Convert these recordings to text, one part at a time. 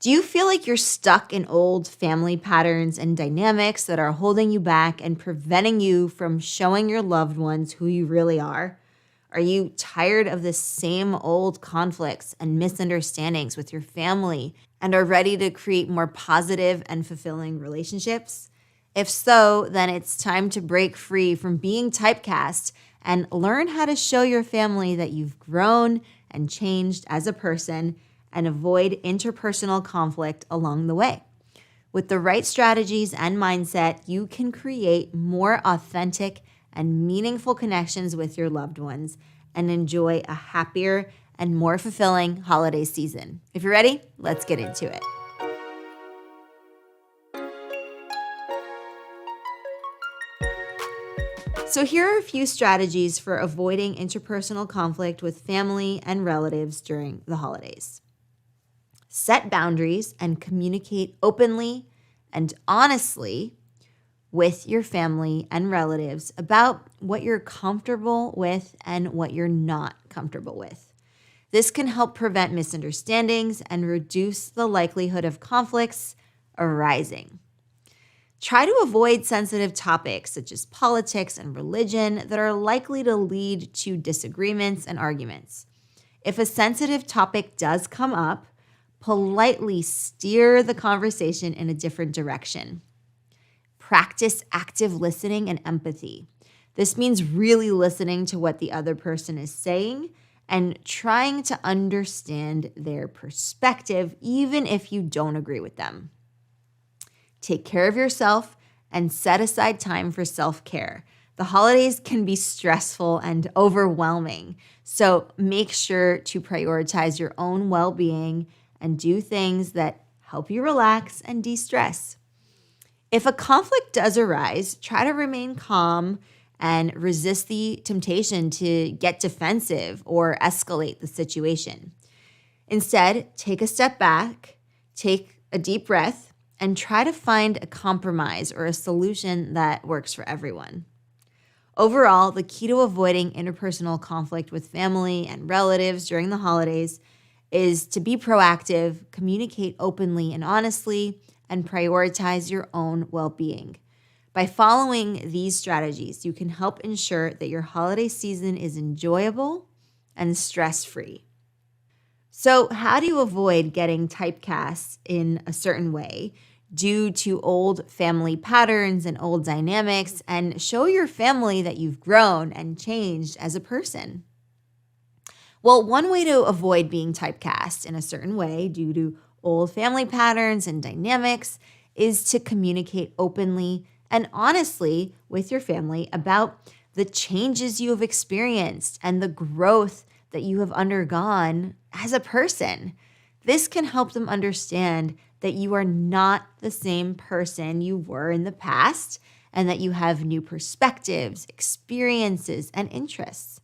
Do you feel like you're stuck in old family patterns and dynamics that are holding you back and preventing you from showing your loved ones who you really are? Are you tired of the same old conflicts and misunderstandings with your family and are ready to create more positive and fulfilling relationships? If so, then it's time to break free from being typecast and learn how to show your family that you've grown and changed as a person and avoid interpersonal conflict along the way. With the right strategies and mindset, you can create more authentic and meaningful connections with your loved ones and enjoy a happier and more fulfilling holiday season. If you're ready, let's get into it. So here are a few strategies for avoiding interpersonal conflict with family and relatives during the holidays. Set boundaries and communicate openly and honestly with your family and relatives about what you're comfortable with and what you're not comfortable with. This can help prevent misunderstandings and reduce the likelihood of conflicts arising. Try to avoid sensitive topics such as politics and religion that are likely to lead to disagreements and arguments. If a sensitive topic does come up, politely steer the conversation in a different direction. Practice active listening and empathy. This means really listening to what the other person is saying and trying to understand their perspective, even if you don't agree with them. Take care of yourself and set aside time for self-care. The holidays can be stressful and overwhelming, so make sure to prioritize your own well-being and do things that help you relax and de-stress. If a conflict does arise, try to remain calm and resist the temptation to get defensive or escalate the situation. Instead, take a step back, take a deep breath, and try to find a compromise or a solution that works for everyone. Overall, the key to avoiding interpersonal conflict with family and relatives during the holidays is to be proactive, communicate openly and honestly, and prioritize your own well-being. By following these strategies, you can help ensure that your holiday season is enjoyable and stress-free. So, how do you avoid getting typecast in a certain way due to old family patterns and old dynamics and show your family that you've grown and changed as a person? Well, one way to avoid being typecast in a certain way due to old family patterns and dynamics is to communicate openly and honestly with your family about the changes you have experienced and the growth that you have undergone as a person. This can help them understand that you are not the same person you were in the past and that you have new perspectives, experiences, and interests.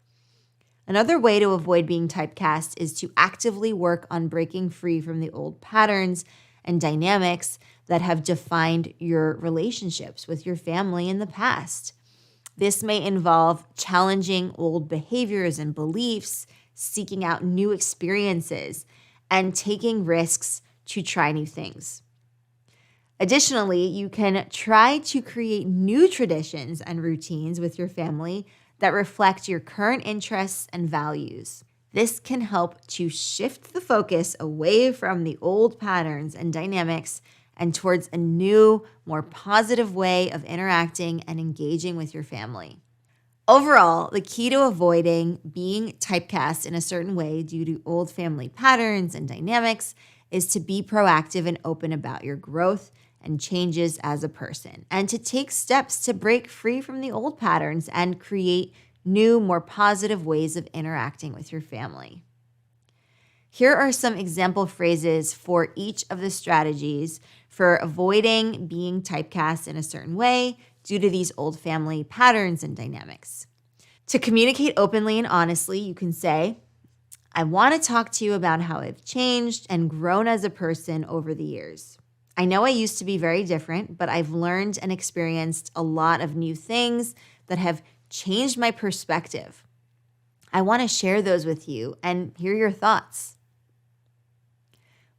Another way to avoid being typecast is to actively work on breaking free from the old patterns and dynamics that have defined your relationships with your family in the past. This may involve challenging old behaviors and beliefs, seeking out new experiences, and taking risks to try new things. Additionally, you can try to create new traditions and routines with your family that reflect your current interests and values. This can help to shift the focus away from the old patterns and dynamics and towards a new, more positive way of interacting and engaging with your family. Overall, the key to avoiding being typecast in a certain way due to old family patterns and dynamics is to be proactive and open about your growth and changes as a person, and to take steps to break free from the old patterns and create new, more positive ways of interacting with your family. Here are some example phrases for each of the strategies for avoiding being typecast in a certain way due to these old family patterns and dynamics. To communicate openly and honestly, you can say, I want to talk to you about how I've changed and grown as a person over the years. I know I used to be very different, but I've learned and experienced a lot of new things that have changed my perspective. I want to share those with you and hear your thoughts.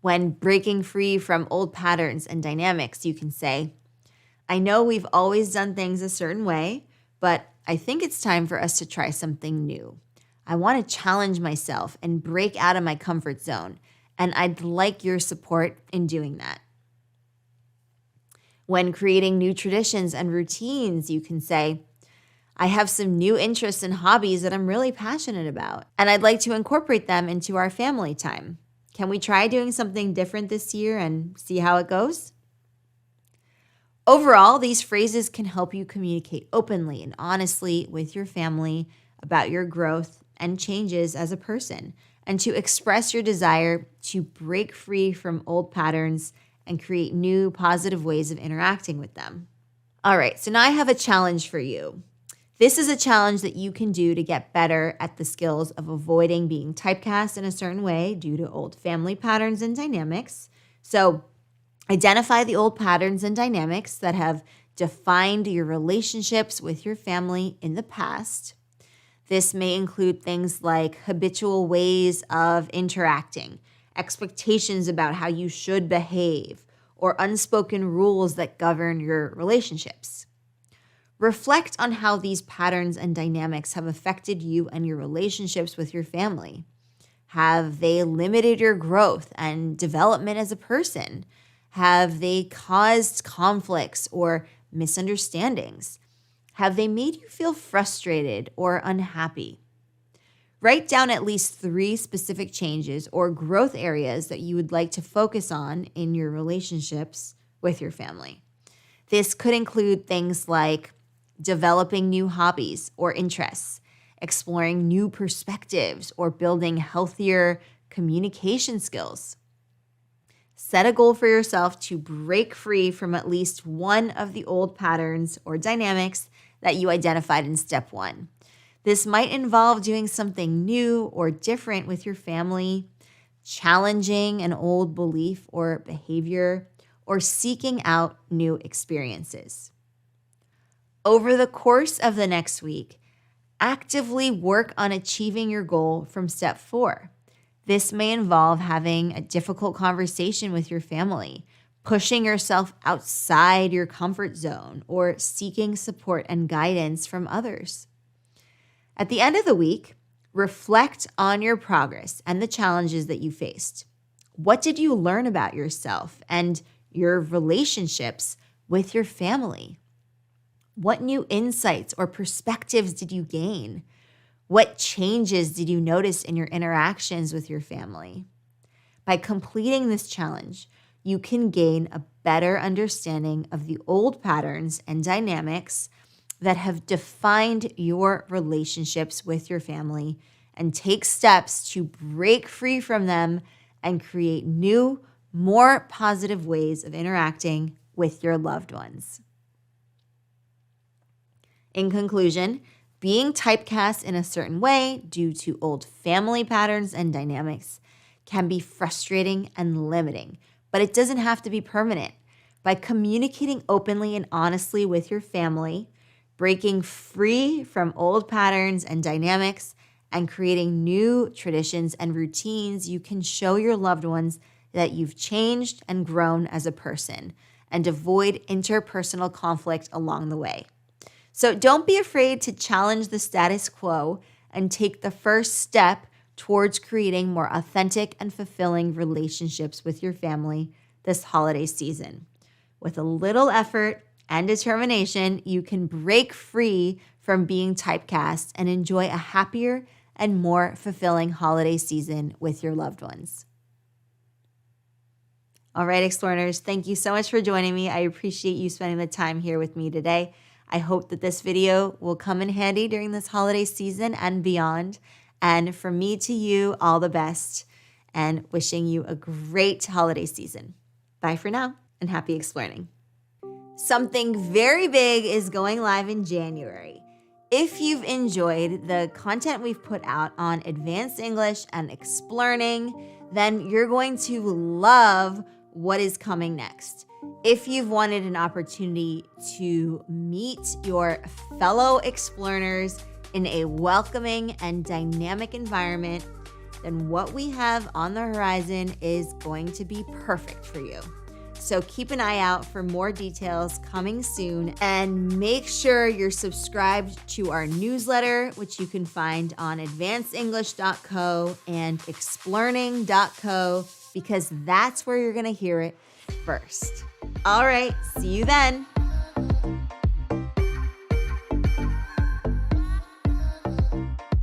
When breaking free from old patterns and dynamics, you can say, I know we've always done things a certain way, but I think it's time for us to try something new. I want to challenge myself and break out of my comfort zone, and I'd like your support in doing that. When creating new traditions and routines, you can say, I have some new interests and hobbies that I'm really passionate about, and I'd like to incorporate them into our family time. Can we try doing something different this year and see how it goes? Overall, these phrases can help you communicate openly and honestly with your family about your growth and changes as a person, and to express your desire to break free from old patterns and create new positive ways of interacting with them. All right, so now I have a challenge for you. This is a challenge that you can do to get better at the skills of avoiding being typecast in a certain way due to old family patterns and dynamics. So identify the old patterns and dynamics that have defined your relationships with your family in the past. This may include things like habitual ways of interacting, expectations about how you should behave, or unspoken rules that govern your relationships. Reflect on how these patterns and dynamics have affected you and your relationships with your family. Have they limited your growth and development as a person? Have they caused conflicts or misunderstandings? Have they made you feel frustrated or unhappy? Write down at least 3 specific changes or growth areas that you would like to focus on in your relationships with your family. This could include things like developing new hobbies or interests, exploring new perspectives, or building healthier communication skills. Set a goal for yourself to break free from at least one of the old patterns or dynamics that you identified in step 1. This might involve doing something new or different with your family, challenging an old belief or behavior, or seeking out new experiences. Over the course of the next week, actively work on achieving your goal from step 4. This may involve having a difficult conversation with your family, pushing yourself outside your comfort zone, or seeking support and guidance from others. At the end of the week, reflect on your progress and the challenges that you faced. What did you learn about yourself and your relationships with your family? What new insights or perspectives did you gain? What changes did you notice in your interactions with your family? By completing this challenge, you can gain a better understanding of the old patterns and dynamics that have defined your relationships with your family, and take steps to break free from them and create new, more positive ways of interacting with your loved ones. In conclusion, being typecast in a certain way due to old family patterns and dynamics can be frustrating and limiting, but it doesn't have to be permanent. By communicating openly and honestly with your family, breaking free from old patterns and dynamics, and creating new traditions and routines, you can show your loved ones that you've changed and grown as a person, and avoid interpersonal conflict along the way. So don't be afraid to challenge the status quo and take the first step towards creating more authentic and fulfilling relationships with your family this holiday season. With a little effort and determination, you can break free from being typecast and enjoy a happier and more fulfilling holiday season with your loved ones. All right, Explearners, thank you so much for joining me. I appreciate you spending the time here with me today. I hope that this video will come in handy during this holiday season and beyond. And from me to you, all the best, and wishing you a great holiday season. Bye for now, and happy Explearning. Something very big is going live in January. If you've enjoyed the content we've put out on Advanced English and Explearning, then you're going to love what is coming next. If you've wanted an opportunity to meet your fellow Explearners in a welcoming and dynamic environment, then what we have on the horizon is going to be perfect for you. So keep an eye out for more details coming soon, and make sure you're subscribed to our newsletter, which you can find on advancedenglish.co and explearning.co, because that's where you're going to hear it first. All right, see you then.